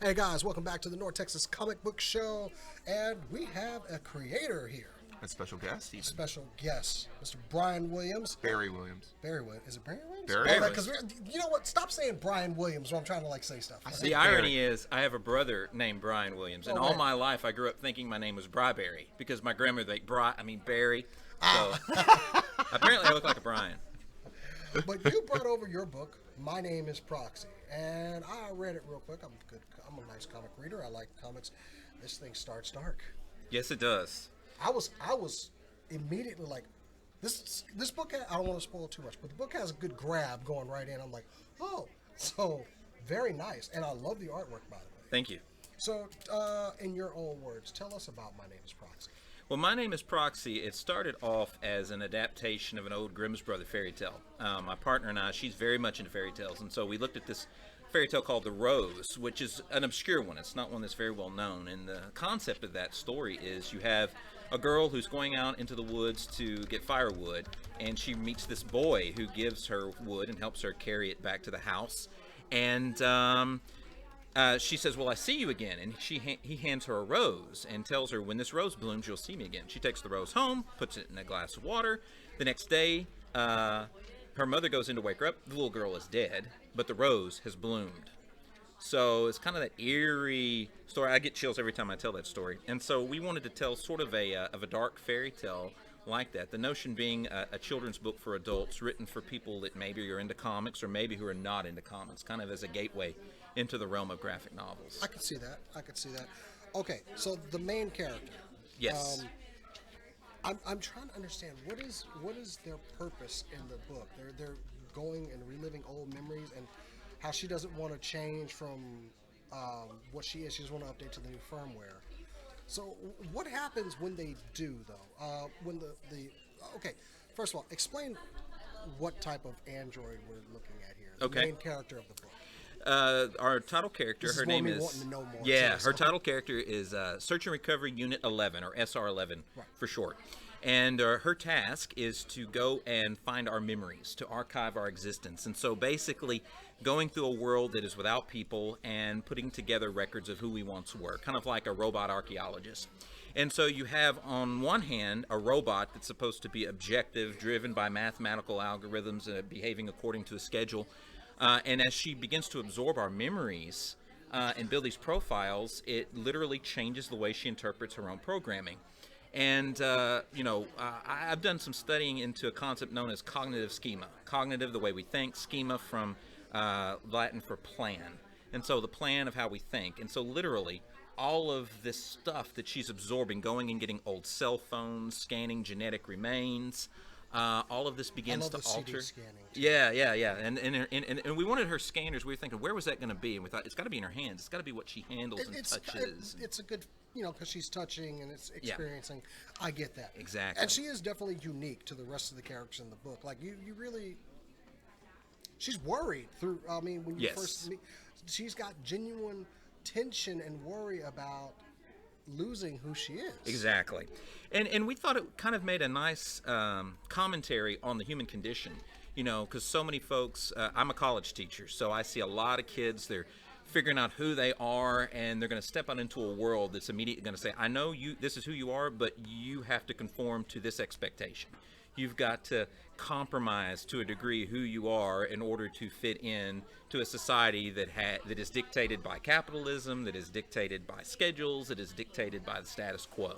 Hey guys, welcome back to the North Texas Comic Book Show, and we have a creator here. A special guest, even. Special guest, Mr. Brian Williams. Barry Williams. Barry Williams. Is it Barry Williams? Barry Williams. Because you know what? Stop saying Brian Williams when I'm trying to say stuff. The irony is, I have a brother named Brian Williams, and all my life I grew up thinking my name was Bryberry because my grandmother Barry. So apparently I look like a Brian. But you brought over your book, My Name Is Proxy, and I read it real quick. I'm a nice comic reader. I like comics. This thing starts dark. Yes, it does. I was immediately like, this book. I don't want to spoil too much, but the book has a good grab going right in. I'm like, oh, so very nice, and I love the artwork, by the way. Thank you. So, in your own words, tell us about My Name Is Proxy. Well, My Name Is Proxy, it started off as an adaptation of an old Grimm's Brother fairy tale. My partner and I, she's very much into fairy tales, and so we looked at this fairy tale called The Rose, which is an obscure one. It's not one that's very well known, and the concept of that story is you have a girl who's going out into the woods to get firewood, and she meets this boy who gives her wood and helps her carry it back to the house, and she says, well, I see you again, and he hands her a rose and tells her, when this rose blooms, you'll see me again. She takes the rose home, puts it in a glass of water. The next day, her mother goes in to wake her up. The little girl is dead, but the rose has bloomed. So it's kind of that eerie story. I get chills every time I tell that story. And so we wanted to tell sort of a dark fairy tale like that. The notion being a children's book for adults written for people that maybe are into comics or maybe who are not into comics, kind of as a gateway into the realm of graphic novels. I could see that. Okay, so the main character. Yes. I'm trying to understand what is their purpose in the book. They're going and reliving old memories, and how she doesn't want to change from what she is. She just want to update to the new firmware. So what happens when they do, though? When okay, first of all, explain what type of android we're looking at here. The main character of the book. Our title character, her name is her title character is Search and Recovery Unit 11, or SR11 for short. And her task is to go and find our memories, to archive our existence. And so basically going through a world that is without people and putting together records of who we once were, kind of like a robot archaeologist. And so you have, on one hand, a robot that's supposed to be objective, driven by mathematical algorithms, behaving according to a schedule. And as she begins to absorb our memories and build these profiles, it literally changes the way she interprets her own programming. And, I've done some studying into a concept known as cognitive schema. Cognitive, the way we think, schema from Latin for plan. And so the plan of how we think. And so literally, all of this stuff that she's absorbing, going and getting old cell phones, scanning genetic remains, all of this begins to alter. Yeah. And we wanted her scanners. We were thinking, where was that going to be? And we thought, it's got to be in her hands. It's got to be what she handles and touches. It's a good, because she's touching and it's experiencing. Yeah. I get that. Exactly. And she is definitely unique to the rest of the characters in the book. Like, you really, she's worried through, when you first meet, she's got genuine tension and worry about losing who she is. Exactly. And we thought it kind of made a nice commentary on the human condition, because so many folks, I'm a college teacher, so I see a lot of kids, they're figuring out who they are, and they're going to step out into a world that's immediately going to say, I know you, this is who you are, but you have to conform to this expectation. You've got to compromise to a degree who you are in order to fit in to a society that is dictated by capitalism, that is dictated by schedules, that is dictated by the status quo.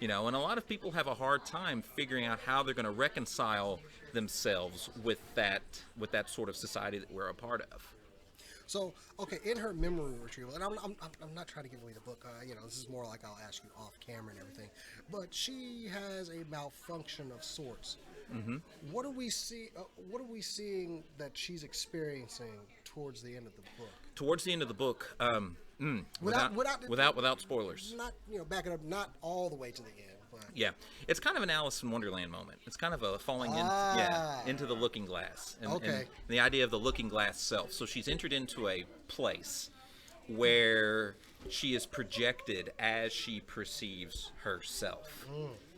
And a lot of people have a hard time figuring out how they're going to reconcile themselves with that sort of society that we're a part of. So, okay, in her memory retrieval, and I'm not trying to give away the book. This is more like I'll ask you off camera and everything. But she has a malfunction of sorts. Mm-hmm. What are we seeing that she's experiencing towards the end of the book? Towards the end of the book, without spoilers. Not back it up, not all the way to the end. But. Yeah, it's kind of an Alice in Wonderland moment. It's kind of a falling into the looking glass, and the idea of the looking glass self. So she's entered into a place where she is projected as she perceives herself.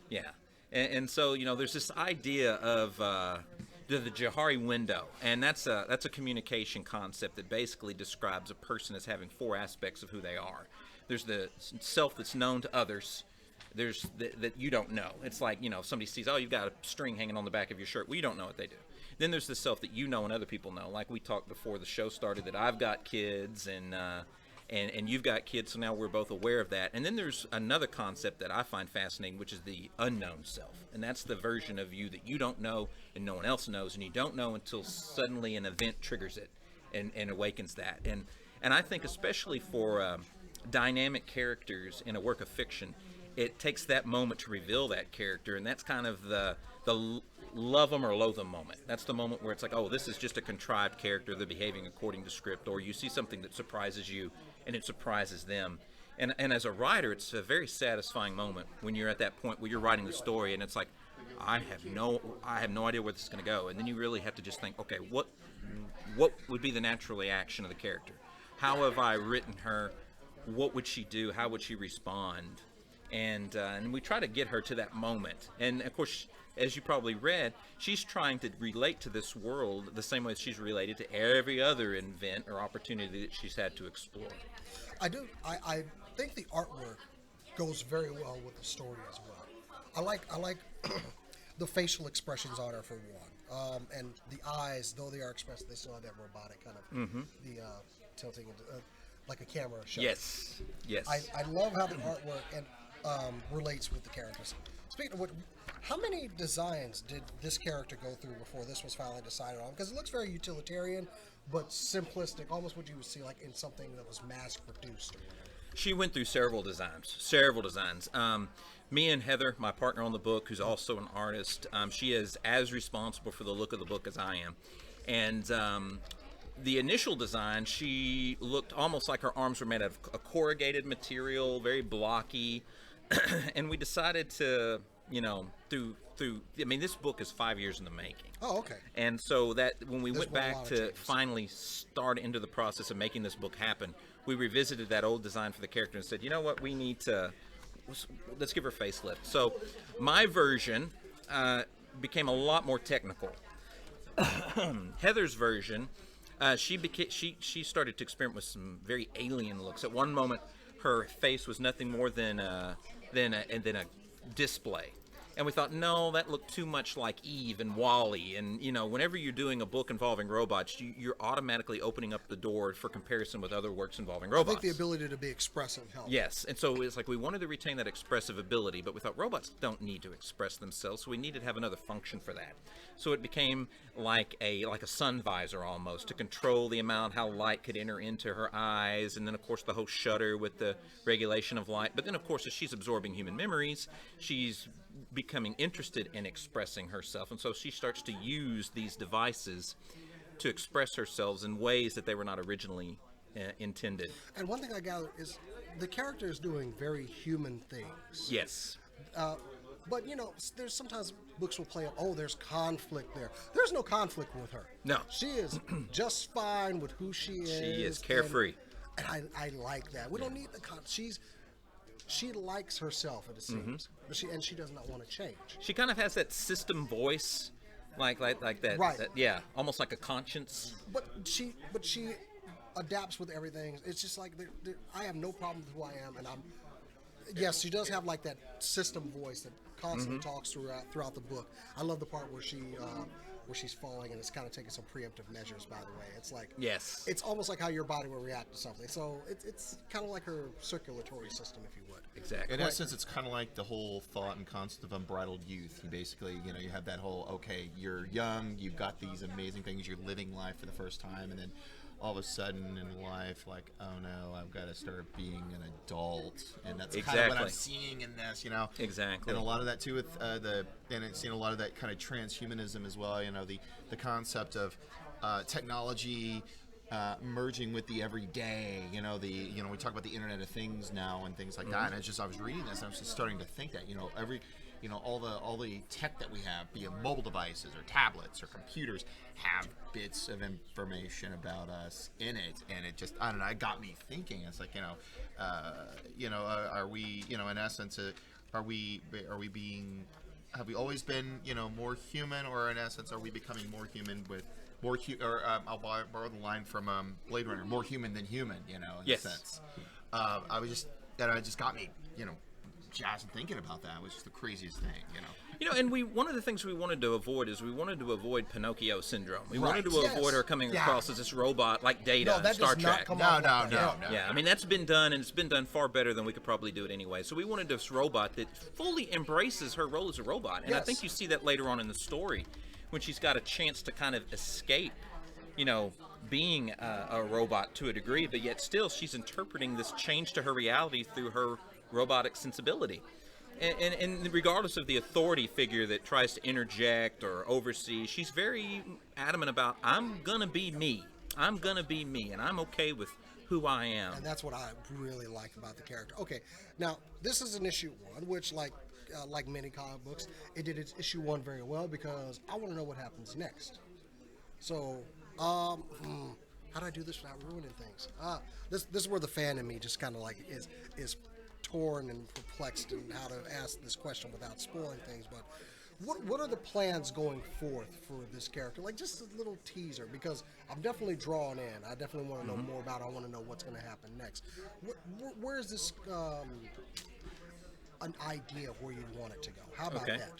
Yeah, and so there's this idea of the Johari window, and that's a communication concept that basically describes a person as having four aspects of who they are. There's the self that's known to others. There's that you don't know. It's like, if somebody sees, oh, you've got a string hanging on the back of your shirt. Well, you don't know what they do. Then there's the self that you know and other people know. Like we talked before the show started, that I've got kids and you've got kids, so now we're both aware of that. And then there's another concept that I find fascinating, which is the unknown self. And that's the version of you that you don't know and no one else knows, and you don't know until suddenly an event triggers it and awakens that. And I think especially for dynamic characters in a work of fiction, it takes that moment to reveal that character, and that's kind of the love them or loathe them moment. That's the moment where it's like, oh, this is just a contrived character, they're behaving according to script, or you see something that surprises you and it surprises them. And as a writer, it's a very satisfying moment when you're at that point where you're writing the story and it's like, I have no idea where this is going to go. And then you really have to just think, okay, what would be the natural reaction of the character? How have I written her? What would she do? How would she respond? And we try to get her to that moment. And of course, as you probably read, she's trying to relate to this world the same way she's related to every other event or opportunity that she's had to explore. I do. I think the artwork goes very well with the story as well. I like the facial expressions on her for one, and the eyes, though they are expressive, they still have that robotic kind of the tilting into, like a camera show. Yes. I love how the artwork and relates with the characters. Speaking of what, how many designs did this character go through before this was finally decided on? Because it looks very utilitarian, but simplistic, almost what you would see like in something that was mass produced or whatever. She went through several designs. Me and Heather, my partner on the book, who's also an artist, she is as responsible for the look of the book as I am. And the initial design, she looked almost like her arms were made out of a corrugated material, very blocky. And we decided to, this book is 5 years in the making. Oh, okay. And so that when we went back to finally start into the process of making this book happen, we revisited that old design for the character and said, you know what, we need to, let's give her a facelift. So my version became a lot more technical. Heather's version, she started to experiment with some very alien looks. At one moment, her face was nothing more than a display. And we thought, no, that looked too much like Eve and Wall-E. And, whenever you're doing a book involving robots, you're automatically opening up the door for comparison with other works involving robots. I think the ability to be expressive helps. Yes. And so it's like we wanted to retain that expressive ability, but we thought robots don't need to express themselves, so we needed to have another function for that. So it became like a sun visor almost, to control the amount how light could enter into her eyes, and then, of course, the whole shutter with the regulation of light. But then, of course, as she's absorbing human memories, she's becoming interested in expressing herself, and so she starts to use these devices to express herself in ways that they were not originally intended. And one thing I gather is the character is doing very human things. Yes. But, there's sometimes books will play up, oh, there's conflict there. There's no conflict with her. No. She is just fine with who she is. She is carefree. And I like that. We don't need the she likes herself, it seems, but she does not want to change. She kind of has that system voice, like that. Right. That, almost like a conscience. But she adapts with everything. It's just like I have no problem with who I am, and yes, she does have like that system voice that constantly talks throughout the book. I love the part where she's falling and it's kind of taking some preemptive measures. By the way, it's like, yes, it's almost like how your body will react to something. So it's kind of like her circulatory system, if you would. Exactly. In essence, it's kind of like the whole thought and concept of unbridled youth. You basically, you have that whole, okay, you're young, you've got these amazing things, you're living life for the first time, and then all of a sudden in life, like, oh no, I've got to start being an adult, and that's kind of what I'm seeing in this, Exactly. And a lot of that too with and it's seen a lot of that kind of trans-humanism as well. The concept of technology merging with the everyday. We talk about the Internet of Things now and things like that. And it's just, I was reading this, and I was just starting to think that all the tech that we have, be it mobile devices or tablets or computers, have bits of information about us in it, and it just, I don't know, it got me thinking. It's like, are we, in essence, are we being have we always been, more human, or in essence, are we becoming more human with more I'll borrow the line from Blade Runner, more human than human, in a sense. That just got me, jazzed and thinking about that. It was just the craziest thing, And one of the things we wanted to avoid is Pinocchio syndrome. We wanted to avoid her coming across as this robot like Data in Star Trek. No. Yeah, I mean, that's been done, and it's been done far better than we could probably do it anyway. So we wanted this robot that fully embraces her role as a robot. And I think you see that later on in the story when she's got a chance to kind of escape, being a robot to a degree, but yet still she's interpreting this change to her reality through her robotic sensibility. And regardless of the authority figure that tries to interject or oversee, she's very adamant about, I'm going to be me. I'm going to be me, and I'm okay with who I am. And that's what I really like about the character. Okay, now, this is an issue 1, which, like many comic books, it did its issue 1 very well because I want to know what happens next. So, how do I do this without ruining things? This is where the fan in me just kind of like is torn and perplexed in how to ask this question without spoiling things. But what are the plans going forth for this character? Like just a little teaser, because I'm definitely drawn in. I definitely want to know more about it. I want to know what's going to happen next. Where is this an idea of where you want it to go? How about that?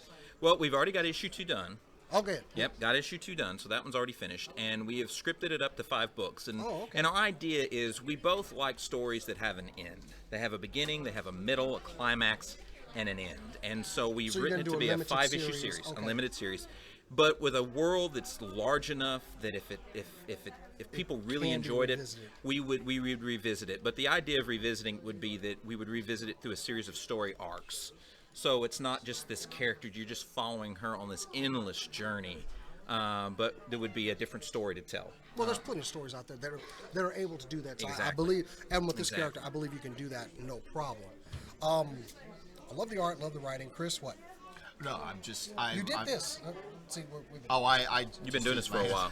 Well, we've already got issue 2 done. Okay. Yep, got issue 2 done, so that one's already finished, and we have scripted it up to 5 books. And our idea is we both like stories that have an end. They have a beginning, they have a middle, a climax, and an end. And so we've written it to be a 5-issue series, a limited series, but with a world that's large enough that if people really enjoyed it, we would revisit it. But the idea of revisiting would be that we would revisit it through a series of story arcs. So it's not just this character, you're just following her on this endless journey, but there would be a different story to tell. Well, there's plenty of stories out there that are able to do that. So I believe, and with this character, I believe you can do that, no problem. I love the art, love the writing. Chris, what? No, you did this. See, You've been doing this for a while.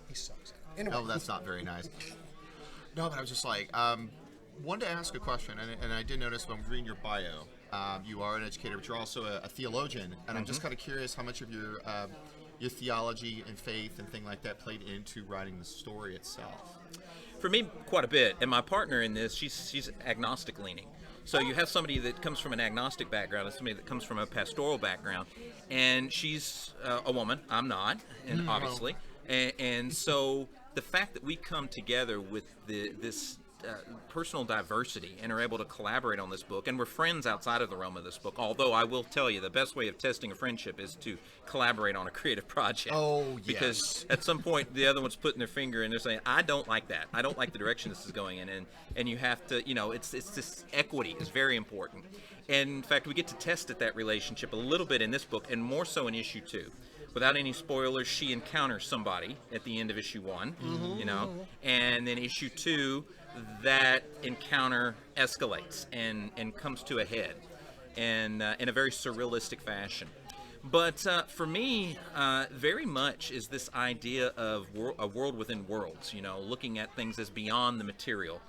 He sucks. Anyway. Oh, that's not very nice. No, but I was just like, wanted to ask a question, and I did notice when reading your bio, you are an educator, but you're also a theologian, and I'm just kind of curious how much of your theology and faith and thing like that played into writing the story itself. For me, quite a bit. And my partner in this, she's agnostic leaning. So you have somebody that comes from an agnostic background and somebody that comes from a pastoral background, and she's a woman. I'm not, and obviously. And so the fact that we come together with this personal diversity and are able to collaborate on this book, and we're friends outside of the realm of this book, although I will tell you the best way of testing a friendship is to collaborate on a creative project. Because at some point the other one's putting their finger and they're saying, I don't like that, I don't like the direction this is going in, and you have to, it's this equity is very important. And in fact, we get to test at that relationship a little bit in this book, and more so in issue 2. Without any spoilers, she encounters somebody at the end of issue 1, and then issue 2, that encounter escalates and comes to a head, and in a very surrealistic fashion. But for me, very much is this idea of a world within worlds, looking at things as beyond the material.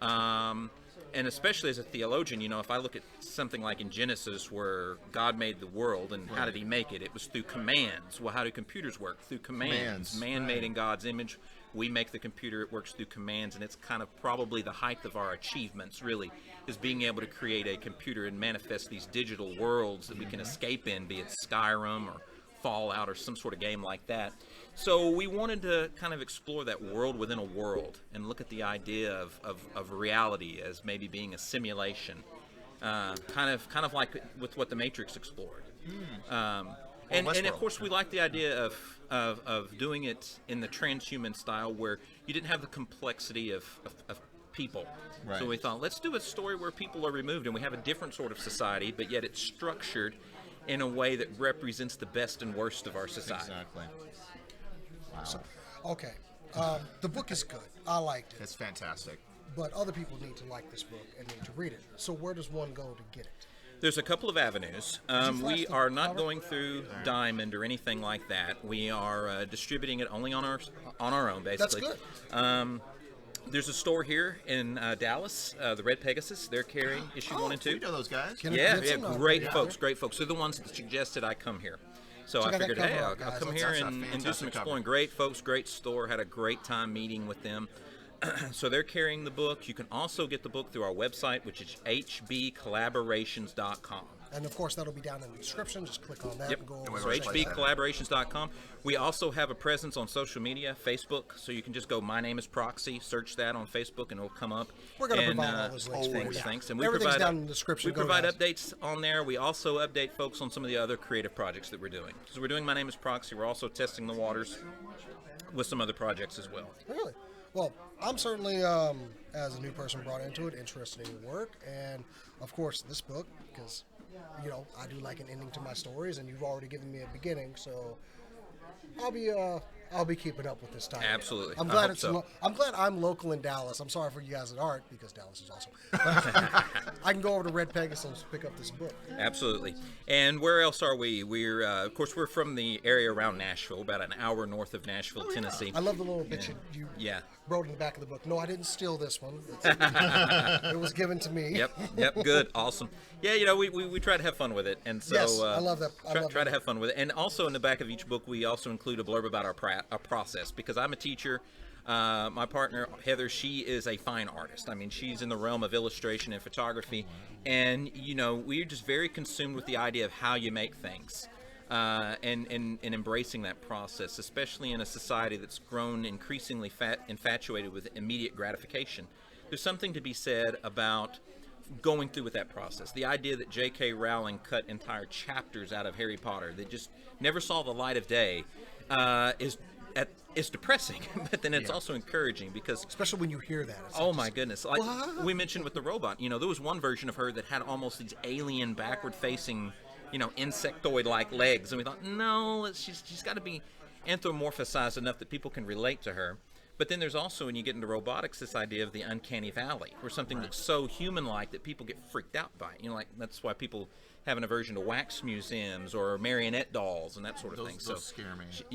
And especially as a theologian, if I look at something like in Genesis where God made the world, and how did he make it? It was through commands. Well, how do computers work? Through commands. Man made in God's image. We make the computer, it works through commands, and it's kind of probably the height of our achievements, really, is being able to create a computer and manifest these digital worlds that we can escape in, be it Skyrim or Fallout or some sort of game like that. So we wanted to kind of explore that world within a world and look at the idea of reality as maybe being a simulation, kind of like with what the Matrix explored. And of course, we like the idea of doing it in the transhuman style, where you didn't have the complexity of people. Right. So we thought, let's do a story where people are removed and we have a different sort of society, but yet it's structured in a way that represents the best and worst of our society. Exactly. Wow. So, okay. The book is good. I liked it. It's fantastic. But other people need to like this book and need to read it. So where does one go to get it? There's a couple of avenues. We are not going through Diamond or anything like that. We are distributing it only on our own, basically. That's good. There's a store here in Dallas, the Red Pegasus. They're carrying issue 1 and 2. We know those guys. Yeah, great folks, great folks. They're the ones that suggested I come here. So I figured, hey, I'll come here and do some exploring. Great folks, great store. Had a great time meeting with them. So they're carrying the book. You can also get the book through our website, which is hbcollaborations.com. And of course, that'll be down in the description. Just click on that and go over. So hbcollaborations.com. We also have a presence on social media, Facebook. So you can just go, My Name Is Proxy, search that on Facebook, and it'll come up. We're going to provide all those links. Thanks. And we Everything's provide, down in the description. We provide updates on there. We also update folks on some of the other creative projects that we're doing. So we're doing My Name Is Proxy. We're also testing the waters with some other projects as well. Really? Well, I'm certainly, as a new person brought into it, interested in your work. And, of course, this book, because, you know, I do like an ending to my stories, and you've already given me a beginning, so I'll be keeping up with this time. Absolutely. I'm glad I'm glad I'm local in Dallas. I'm sorry for you guys that aren't, because Dallas is awesome. I can go over to Red Pegasus and pick up this book. Absolutely. And where else are we? We're of course we're from the area around Nashville, about an hour north of Nashville, Tennessee. I love the little bit you wrote in the back of the book. No, I didn't steal this one. It was given to me. Yep. Good. Awesome. Yeah, you know, we try to have fun with it, and so yes, I love that. Try to have fun with it, and also in the back of each book, we also include a blurb about our process, because I'm a teacher. My partner Heather, she is a fine artist. I mean, she's in the realm of illustration and photography, and you know, we're just very consumed with the idea of how you make things. And embracing that process, especially in a society that's grown increasingly infatuated with immediate gratification. There's something to be said about going through with that process. The idea that J.K. Rowling cut entire chapters out of Harry Potter that just never saw the light of day is depressing, but then it's also encouraging, because especially when you hear that. Oh my goodness! Like we mentioned with the robot, you know, there was one version of her that had almost these alien, backward-facing, you know, insectoid-like legs, and we thought, no, she's got to be anthropomorphized enough that people can relate to her. But then there's also, when you get into robotics, this idea of the uncanny valley, where something looks so human-like that people get freaked out by it. You know, like that's why people have an aversion to wax museums or marionette dolls and that sort of thing. Those scare me. She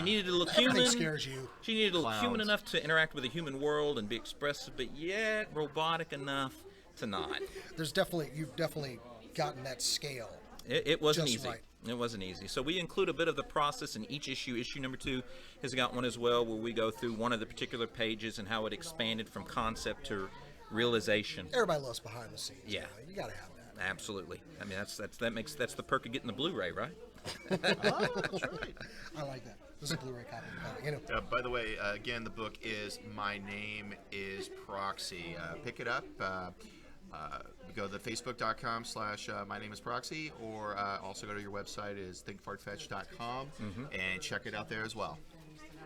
needed to look human. Everything scares you. She needed to look human enough to interact with the human world and be expressive, but yet robotic enough to not. You've definitely gotten that scale. It wasn't easy. Right. It wasn't easy. So we include a bit of the process in each issue. Issue number 2 has got one as well, where we go through one of the particular pages and how it expanded from concept to realization. Everybody loves behind the scenes. Yeah, you got to have that. Absolutely. I mean, that's the perk of getting the Blu-ray, right? That's right. I like that. There's a Blu-ray copy. You know. By the way, again, the book is My Name Is Proxy. Pick it up. Go to facebook.com/My Name Is Proxy, or also go to your website is thinkfartfetch.com and check it out there as well.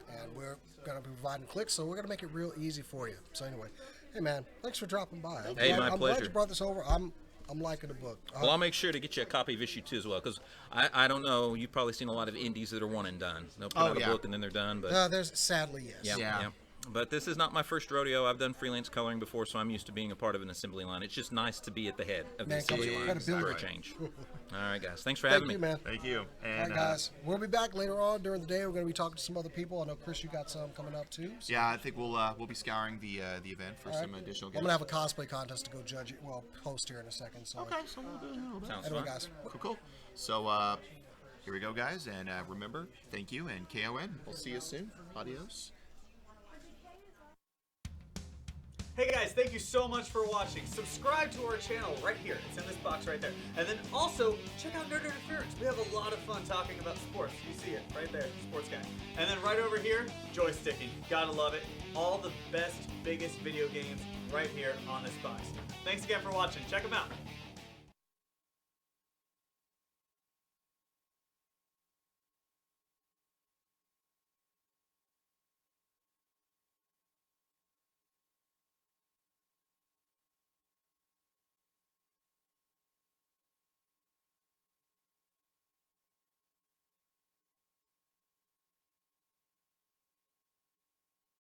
And we're going to be providing clicks, so we're going to make it real easy for you. So anyway, hey man, thanks for dropping by. My I'm pleasure. glad you brought this over. I'm liking the book. Well, I'll make sure to get you a copy of issue 2 as well, because I don't know, you've probably seen a lot of indies that are one and done. They'll put out a book and then they're done. But there's sadly yes. Yeah. But this is not my first rodeo. I've done freelance coloring before, so I'm used to being a part of an assembly line. It's just nice to be at the head of the assembly line for a change. All right, guys. Thanks for having me. Thank you, man. Thank you. And, all right, guys. We'll be back later on during the day. We're going to be talking to some other people. I know, Chris, you got some coming up, too. So. Yeah, I think we'll be scouring the event for some additional guests. I'm going to have a cosplay contest to go judge it. Well, post here in a second. So. Okay, so we'll do Sounds anyway, fun. Guys. Cool. So, here we go, guys. And remember, thank you and KON. We'll see you soon. Adios. Hey guys, thank you so much for watching. Subscribe to our channel right here. It's in this box right there. And then also, check out Nerd Interference. We have a lot of fun talking about sports. You see it right there, Sports Guy. And then right over here, joysticking. Gotta love it. All the best, biggest video games right here on this box. Thanks again for watching. Check them out.